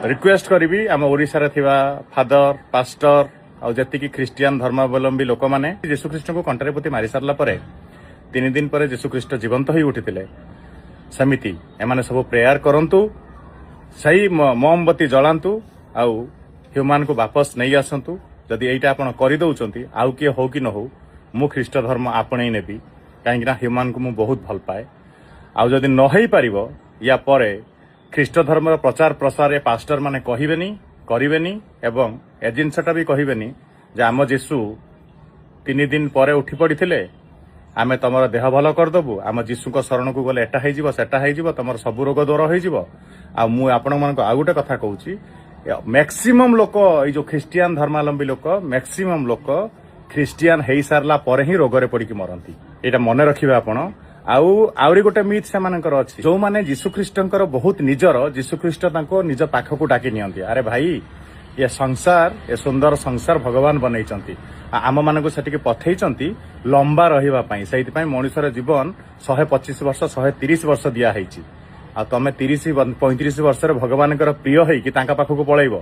Request करी आम ओडिशा थिबा फादर पास्टर आ जति ख्रीस्टियन धर्मावलंबी लोक मैंने जीशुख्रीष्ट को कंटारे पोती मारी सारा पर 3 दिन पर जीशुख्रीष्ट जीवंत हो उठी सेमिति एमाने सब प्रेयर करंतु सही मोमबत्ती जलांतु आउ ह्यूमान को वापस नहीं आसतु जदि एटा आपण करि दउचंती आउ किए हो कि न हो मु ख्रीष्ट धर्म आपणे नेबी कहीं ह्यूमान को मु बहुत भल पाए आउ जदि न होई परिबो या परे ख्रीष्ट धर्म प्रचार प्रसार ए पास्टर माने कहिबेनी करिबेनी एवं ए जिनसटा भी कहिबेनी जे आम जीशु 3 दिन पर उठी पड़िथिले आमे तमर देह भल करदेबू आम जीशु को शरण को गले एटा होइजिबो सेटा होइजिबो तमर सब रोग दूर होइजिबो आ मु आपण मानको आ गुटे कथा कहूची मैक्सिमम लोक ये जो ख्रीस्टियन धर्मावलंबी लोक मैक्सिमम लोक ख्रीस्टियन हो सारा पर ही रोगरे पड़ी मरती यहाँ मन रखिए आपण आउरी गोटे मिथ से अच्छी जो मैंने जीशुख्रीष्टर बहुत निजर जीशुख्रीष्ट निज पाखक डाकी नियंती अरे भाई ये संसार ये सुंदर संसार भगवान बनई आम मानक से पठई लंबा रही से मनुष्यर जीवन 125 वर्ष 130 वर्ष दिखाई आ तमें 30-35 वर्ष भगवान प्रिय होता पाखक पलैब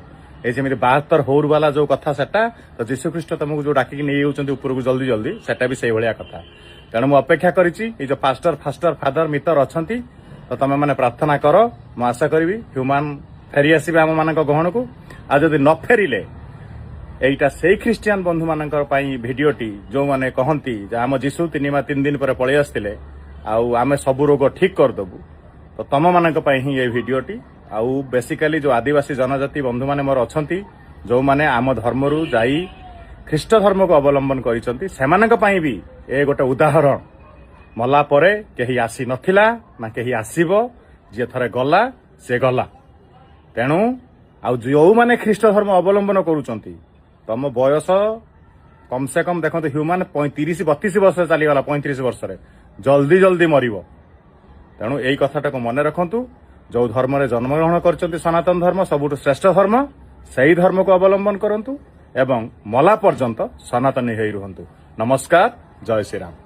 ये 72 होर वाला जो कथा सेटा तो जीशुख्रीष्ट तुमको जो डाकिक नहीं ऊपर को जल्दी जल्दी सेटा भी से भाया कथा तेणु मुझे अपेक्षा करी जो पास्टर फास्टर फादर मितर अच्छा तो तुम मैंने प्रार्थना कर मु आशा करी ह्यूमान फेरी आसवे आम मान गहन को आ जदि न फेरिले एटा से ख्रीस्टियन बंधु मान भिडटी जो मैंने कहती आम जीशु 3 दिन पर पलि आसते आम सब रोग ठीक करदेबू तो तुम मान ही ये भिडटी आउ बेसिकाली जो आदिवासी जनजाति बंधु मैंने मोर अच्छा जो मैंने आम धर्म जाई ख्रीष्ट धर्म को अवलंबन कर भी ए गोटे उदाहरण मला परे कहीं आसी नथिला ना कहीं आसीबो जे थरे गला से गला तेणु आउ जो माने ख्रीष्ट धर्म अवलंबन करूचंती तम बयस कम से कम देखो ह्यूमान 35-32 वर्ष चलीगला 35 वर्ष जल्दी जल्दी मरिबो तेणु यही कथाटा को मन रखंतु जो धर्म रे जन्मग्रहण करचंती सनातन धर्म सबुठ श्रेष्ठ धर्म सही धर्म को अवलंबन करंतु एवं मला पर्यंत सनातनी होई रुहंतु। नमस्कार, जय श्री राम।